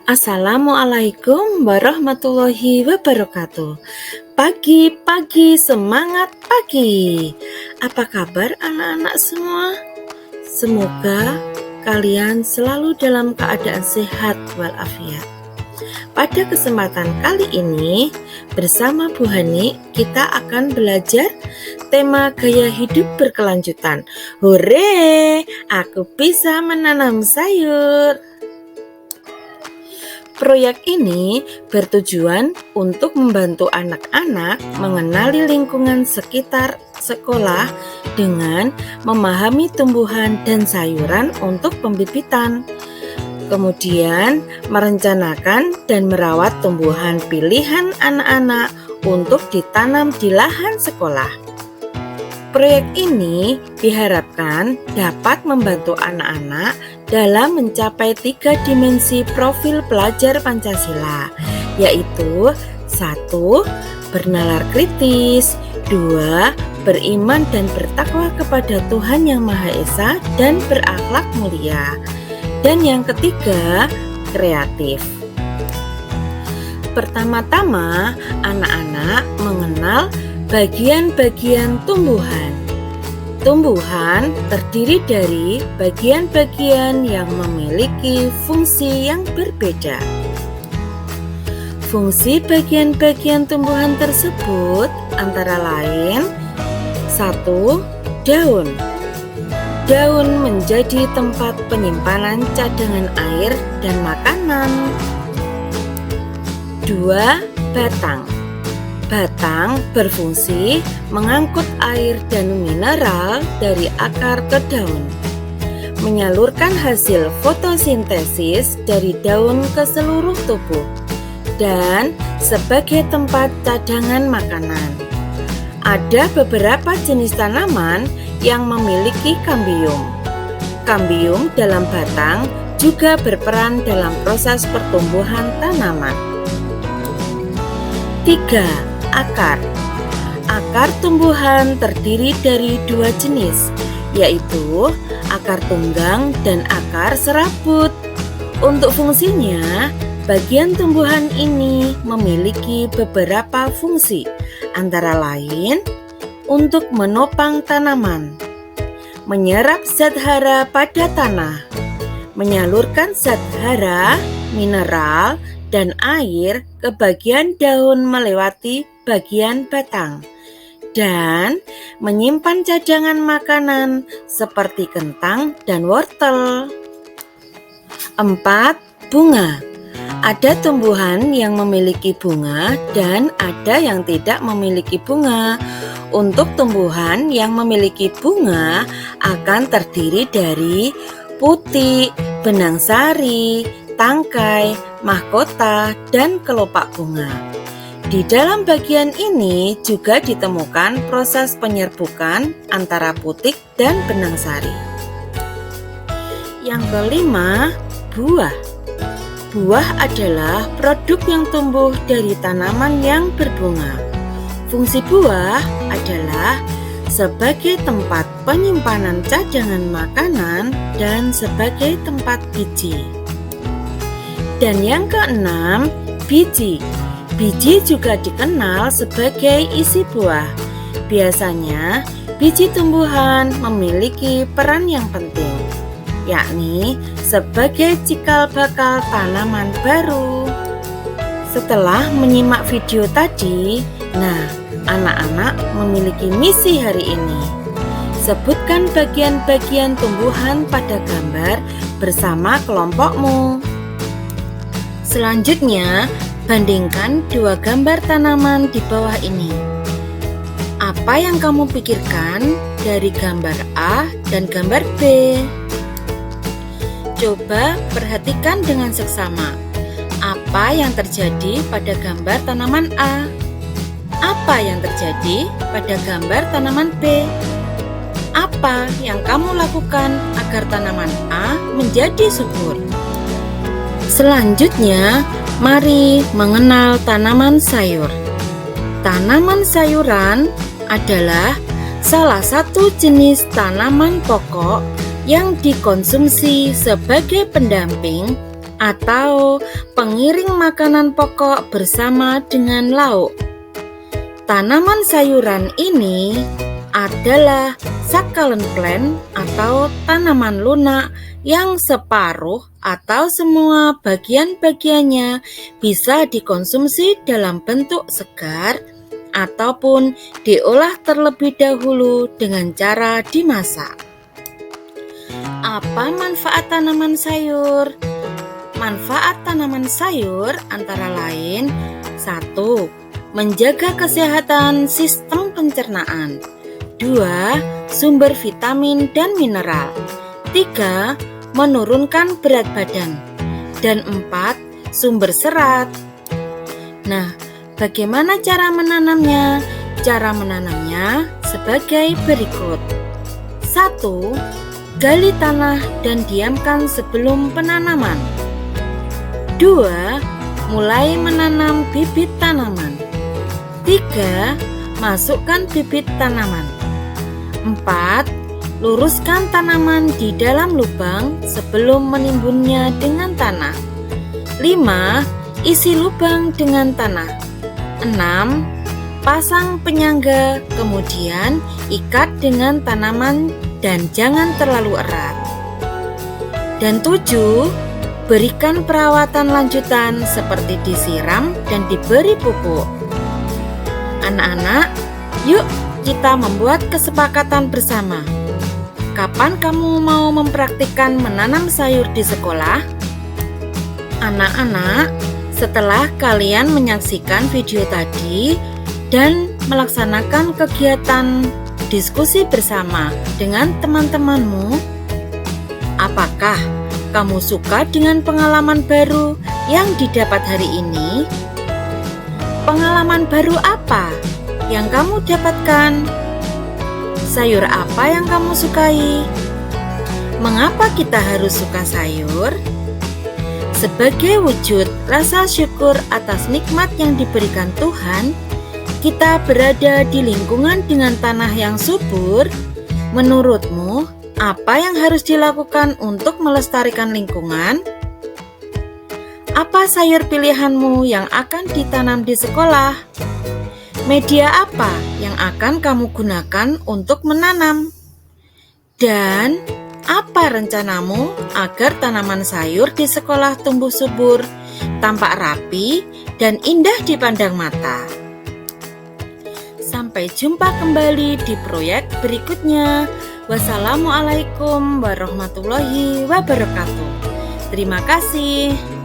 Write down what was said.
Assalamualaikum warahmatullahi wabarakatuh. Pagi-pagi semangat pagi. Apa kabar anak-anak semua? Semoga kalian selalu dalam keadaan sehat walafiat. Pada kesempatan kali ini bersama Bu Hani kita akan belajar tema gaya hidup berkelanjutan. Hore, aku bisa menanam sayur. Proyek ini bertujuan untuk membantu anak-anak mengenali lingkungan sekitar sekolah dengan memahami tumbuhan dan sayuran untuk pembibitan. Kemudian merencanakan dan merawat tumbuhan pilihan anak-anak untuk ditanam di lahan sekolah. Proyek ini diharapkan dapat membantu anak-anak dalam mencapai 3 dimensi profil pelajar Pancasila, yaitu 1. Bernalar kritis, 2. Beriman dan bertakwa kepada Tuhan Yang Maha Esa dan berakhlak mulia, dan yang ketiga, kreatif. Pertama-tama, anak-anak mengenal bagian-bagian tumbuhan. Tumbuhan terdiri dari bagian-bagian yang memiliki fungsi yang berbeda. Fungsi bagian-bagian tumbuhan tersebut antara lain 1. Daun. Daun menjadi tempat penyimpanan cadangan air dan makanan. 2. Batang. Batang berfungsi mengangkut air dan mineral dari akar ke daun, menyalurkan hasil fotosintesis dari daun ke seluruh tubuh, dan sebagai tempat cadangan makanan. Ada beberapa jenis tanaman yang memiliki kambium. Kambium dalam batang juga berperan dalam proses pertumbuhan tanaman. 3. Akar. Akar tumbuhan terdiri dari 2 jenis, yaitu akar tunggang dan akar serabut. Untuk fungsinya, bagian tumbuhan ini memiliki beberapa fungsi, antara lain untuk menopang tanaman, menyerap zat hara pada tanah, menyalurkan zat hara, mineral, dan air ke bagian daun melewati bagian batang, dan menyimpan cadangan makanan seperti kentang dan wortel. 4. Bunga. Ada tumbuhan yang memiliki bunga dan ada yang tidak memiliki bunga. Untuk tumbuhan yang memiliki bunga akan terdiri dari putik, benang sari, tangkai, mahkota, dan kelopak bunga. Di dalam bagian ini juga ditemukan proses penyerbukan antara putik dan benang sari. Yang kelima, buah. Buah adalah produk yang tumbuh dari tanaman yang berbunga. Fungsi buah adalah sebagai tempat penyimpanan cadangan makanan dan sebagai tempat biji. Dan yang keenam, biji. Biji juga dikenal sebagai isi buah. Biasanya, biji tumbuhan memiliki peran yang penting, yakni sebagai cikal bakal tanaman baru. Setelah menyimak video tadi, anak-anak memiliki misi hari ini. Sebutkan bagian-bagian tumbuhan pada gambar bersama kelompokmu. Selanjutnya, bandingkan 2 gambar tanaman di bawah ini. Apa yang kamu pikirkan dari gambar A dan gambar B? Coba perhatikan dengan seksama. Apa yang terjadi pada gambar tanaman A? Apa yang terjadi pada gambar tanaman B? Apa yang kamu lakukan agar tanaman A menjadi subur? Selanjutnya, mari mengenal tanaman sayur. Tanaman sayuran adalah salah satu jenis tanaman pokok yang dikonsumsi sebagai pendamping atau pengiring makanan pokok bersama dengan lauk. Tanaman sayuran ini adalah succulent plant atau tanaman lunak yang separuh atau semua bagian-bagiannya bisa dikonsumsi dalam bentuk segar ataupun diolah terlebih dahulu dengan cara dimasak. Apa manfaat tanaman sayur? Manfaat tanaman sayur antara lain: 1. Menjaga kesehatan sistem pencernaan. 2. Sumber vitamin dan mineral. 3. Menurunkan berat badan. Dan 4. Sumber serat. Nah, bagaimana cara menanamnya? Cara menanamnya sebagai berikut. 1. Gali tanah dan diamkan sebelum penanaman. 2. Mulai menanam bibit tanaman. 3. Masukkan bibit tanaman. 4. Luruskan tanaman di dalam lubang sebelum menimbunnya dengan tanah. 5. Isi lubang dengan tanah. 6. Pasang penyangga, kemudian ikat dengan tanaman dan jangan terlalu erat. Dan 7. Berikan perawatan lanjutan seperti disiram dan diberi pupuk. Anak-anak, yuk kita membuat kesepakatan bersama. Kapan kamu mau mempraktikkan menanam sayur di sekolah? Anak-anak, setelah kalian menyaksikan video tadi dan melaksanakan kegiatan diskusi bersama dengan teman-temanmu, apakah kamu suka dengan pengalaman baru yang didapat hari ini? Pengalaman baru apa yang kamu dapatkan? Sayur apa yang kamu sukai? Mengapa kita harus suka sayur? Sebagai wujud rasa syukur atas nikmat yang diberikan Tuhan, kita berada di lingkungan dengan tanah yang subur. Menurutmu, apa yang harus dilakukan untuk melestarikan lingkungan? Apa sayur pilihanmu yang akan ditanam di sekolah? Media apa yang akan kamu gunakan untuk menanam? Dan apa rencanamu agar tanaman sayur di sekolah tumbuh subur, tampak rapi, dan indah dipandang mata? Sampai jumpa kembali di proyek berikutnya. Wassalamualaikum warahmatullahi wabarakatuh. Terima kasih.